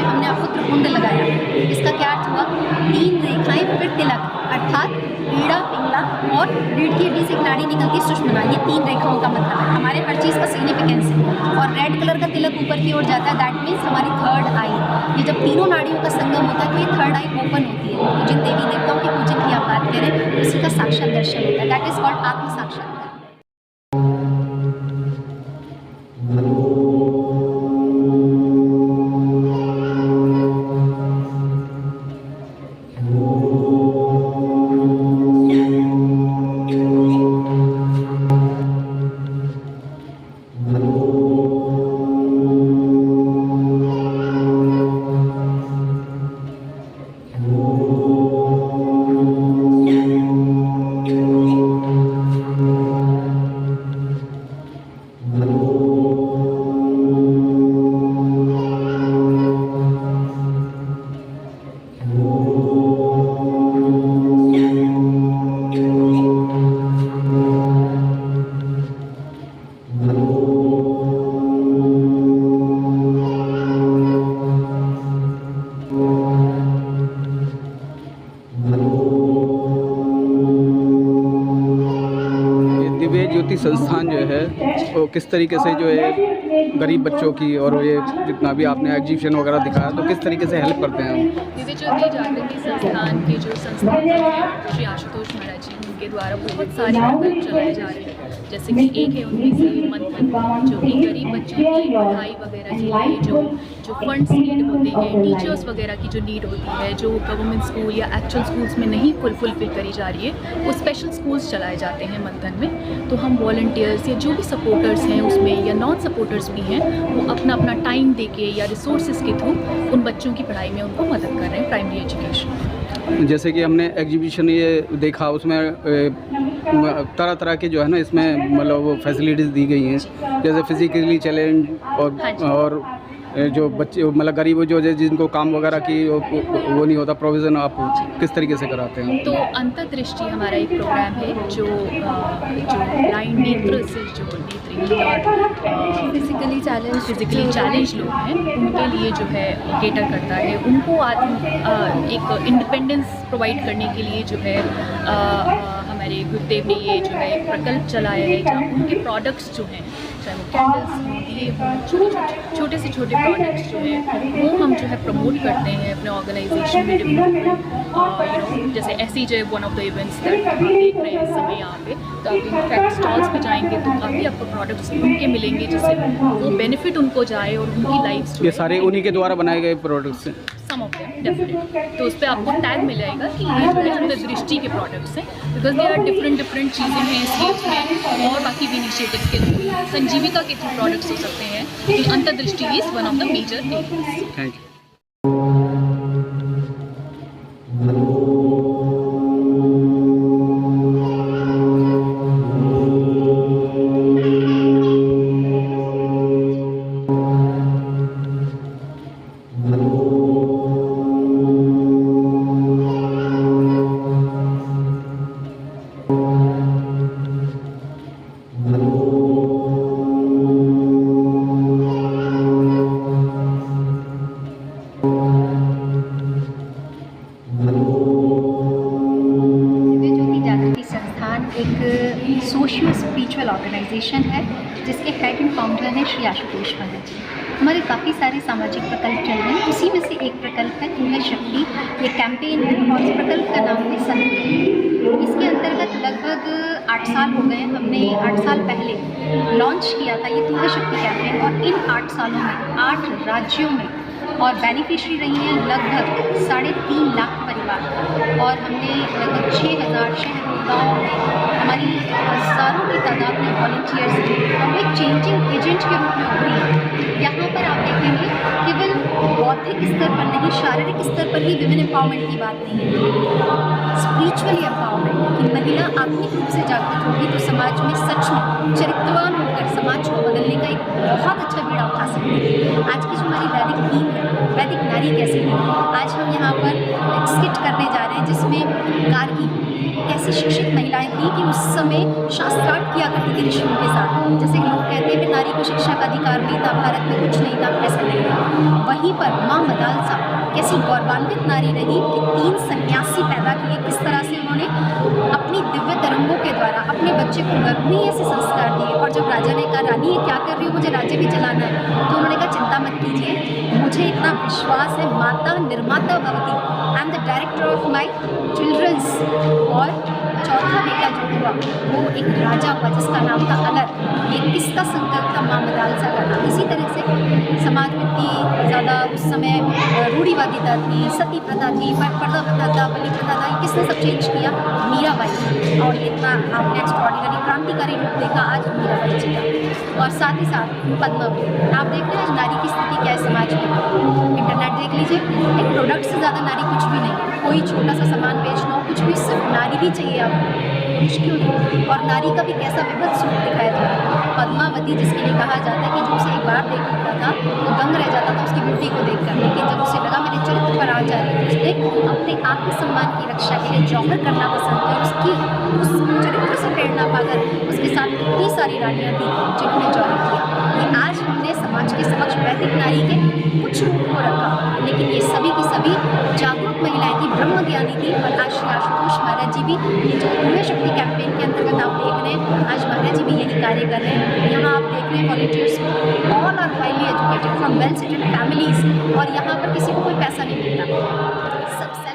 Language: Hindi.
हमने आपको त्रिपुंड लगाया। इसका क्या अर्थ हुआ? 3 रेखाएं फिर तिलक, अर्थात ईड़ा, पिंगला और रीढ़ की हड्डी से एक नाड़ी निकलती सुषुम्ना, ये 3 रेखाओं का मतलब है। हमारे हर चीज़ का सिग्निफिकेंस है। और रेड कलर का तिलक ऊपर की ओर जाता है, दैट मीन्स हमारी थर्ड आई। ये जब तीनों नाड़ियों का संगम होता है तो ये थर्ड आई ओपन होती है। तो जिन देवी देवताओं के पूजन की आप बात करें उसी का साक्षात दर्शन होता है, दैट इज कॉल्ड आत्म साक्षात्कार। ज्योति संस्थान जो है वो किस तरीके से जो है गरीब बच्चों की और ये जितना भी आपने एग्जीबिशन वगैरह दिखाया तो किस तरीके से हेल्प करते हैं? दिव्य ज्योति जागृति संस्थान के जो संस्थापक हैं श्री आशुतोष महाराज जी, उनके द्वारा बहुत सारे प्रकल्प चलाए जा रहे हैं। जैसे कि एक है उनमें से मंथन, जो कि गरीब बच्चों की पढ़ाई वगैरह के लिए जो फंड्स नीड होते हैं, टीचर्स वगैरह की जो नीड होती है, जो गवर्नमेंट स्कूल या एक्चुअल स्कूल्स में नहीं फुलफिल करी जा रही है, वो स्पेशल स्कूल्स चलाए जाते हैं मंथन में। तो हम वॉलंटियर्स या जो भी सपोर्टर्स हैं उसमें या नॉन सपोर्टर्स भी हैं, वो अपना अपना टाइम देके या रिसोर्सेज के थ्रू उन बच्चों की पढ़ाई में उनको मदद कर रहे हैं, प्राइमरी एजुकेशन। जैसे कि हमने एग्जीबिशन ये देखा उसमें तरह तरह के जो है ना इसमें मतलब वो फैसिलिटीज़ दी गई हैं, जैसे फिजिकली चैलेंज और जो बच्चे मतलब गरीब जो जिनको काम वगैरह की वो नहीं होता प्रोविज़न, आप किस तरीके से कराते हैं? तो अंतर्दृष्टि हमारा एक प्रोग्राम है जो ब्लाइंड नेत्र से जो नेत्रहीन और फिजिकली चैलेंज लोग हैं उनके लिए जो है केटर करता है। उनको एक इंडिपेंडेंस प्रोवाइड करने के लिए जो है हमारे गुरुदेव ने ये जो है एक प्रकल्प चलाया है, जहाँ उनके प्रोडक्ट्स जो हैं, चाहे वो कैंडल्स हों, दिए हों, छोटे से छोटे प्रोडक्ट्स जो हैं वो हम जो है प्रमोट करते हैं अपने ऑर्गेनाइजेशन में डेवलपमेंट। जैसे ऐसी जो है one of the events that आप देख रहे हैं इस समय यहाँ पे, तो आप इनफैक्ट स्टॉल्स पे जाएंगे तो काफ़ी आपको प्रोडक्ट्स उनके मिलेंगे जिससे वो बेनिफिट उनको जाए और उनकी लाइफ ये सारे उन्हीं के द्वारा बनाए गए प्रोडक्ट्स हैं। सम ऑफ देम डेफिनेटली, तो उस पर आपको टैग मिल जाएगा कि ये जो है अंतर्दृष्टि के प्रोडक्ट्स हैं, बिकॉज दे आर डिफरेंट चीज़ें हैं इसलिए उसमें और बाकी भी इनिशिएटिव्स के थ्रू, संजीविका के थ्रू प्रोडक्ट्स हो सकते हैं, लेकिन अंतर्दृष्टि is one of the major areas. Thank you. एक सोशियो स्पिरिचुअल ऑर्गेनाइजेशन है जिसके हेड एंड फाउंडर हैं श्री आशुतोष महाराज जी। हमारे काफ़ी सारे सामाजिक प्रकल्प चल रहे हैं, उसी में से एक प्रकल्प है दिव्य शक्ति। ये कैंपेन है और इस प्रकल्प का नाम है संत। इसके अंतर्गत लगभग 8 साल हो गए। हमने 8 साल पहले लॉन्च किया था ये दिव्य शक्ति कैंपेन, और इन 8 सालों में 8 राज्यों में और बेनिफिशरी रही हैं लगभग 3.5 लाख परिवार, और हमने लगभग 6,000 शहर गाँव में हमारी हज़ारों की तादाद में वॉलंटियर्स हैं। हम एक चेंजिंग एजेंट के रूप में उभरी हैं। यहाँ पर आप देखेंगे केवल बौद्धिक स्तर पर नहीं, शारीरिक स्तर पर ही विमेन एम्पावरमेंट की बात नहीं है, स्पिरिचुअली एम्पावरमेंट कि महिला आत्मिक रूप से जागृत होगी तो समाज में सच में चरित्रवान होकर समाज को बदलने का एक बहुत अच्छा बीड़ा उठा सकती है। आज की जो हमारी वैदिक थीम है, वैदिक नारी कैसे है, आज हम यहाँ पर एक स्किट करने जा रहे हैं जिसमें गार्गी कैसी शिक्षित महिलाएं थी कि उस समय में शास्त्रार्थ किया करती थी ऋषियों के साथ। जैसे लोग कहते हैं कि नारी को शिक्षा का अधिकार नहीं था, भारत में कुछ नहीं था, ऐसा नहीं है। वहीं पर माँ मदालसा कैसी गौरवान्वित नारी रही कि 3 सन्यासी पैदा किए, किस तरह से उन्होंने अपनी दिव्य तरंगों के द्वारा अपने बच्चे को गर्भ में ही ऐसे संस्कार दिए। और जब राजा ने कहा रानी ये क्या कर रही हो, मुझे राज्य भी चलाना है, तो उन्होंने कहा चिंता मत कीजिए, मुझे इतना विश्वास है, माता निर्माता भवती, I am the director of my children's. और चौथा बेटा जो हुआ वो एक राजा हुआ जिसका नाम था अलग। ये किसका संकल्प था? माँ मदालसा का नाम। इसी तरह से समाज में इतनी ज़्यादा उस समय रूढ़िवादिता थी, सती प्रथा थी, पर्दा प्रथा था, बलि प्रथा था, ये किसने सब चेंज किया? मीराबाई। और इतना आपने एक्स्ट्रॉर्डिनरी क्रांतिकारी रूप देखा आज मीराबाई जी का। और साथ ही साथ पद्मावती। आप देख रहे हैं नारी की स्थिति क्या है समाज में। इंटरनेट देख लीजिए, एक प्रोडक्ट से ज़्यादा नारी कुछ भी नहीं है। कोई छोटा सा सामान बेचना हो, कुछ भी, सिर्फ नारी ही चाहिए आपको, पुरुष क्यों नहीं। और नारी का भी कैसा विभत्स रूप दिखाया जा रहा है। पद्मावती जिसके लिए कहा जाता है कि जो उसे एक बार देख लेता था तो दंग रह जाता था उसकी ब्यूटी को देखकर, लेकिन जब उसे लगा मेरे चरित्र पर आ जा रही है, उसने अपने आत्मसम्मान की रक्षा के लिए जौहर करना पसंद किया। उसकी उस चरित्र से प्रेरणा पाकर उसके साथ इतनी सारी रानियाँ थी जिन्होंने जौहर किया। ये आज हमने समाज के समक्ष वैदिक नारी के कुछ रूप को रखा, लेकिन ये सभी की सभी जागरूक महिलाएं थी, ब्रह्म ज्ञानी थी। और आज श्री आशुतोष महाराज जी भी ये जो युवा शक्ति कैंपेन के अंतर्गत आप देख रहे हैं, आज महाराज जी भी यही कार्य कर रहे हैं। यहाँ आप देख रहे हैं volunteers, all are highly educated from well settled families, और यहाँ पर किसी को कोई पैसा नहीं मिलता। सबसे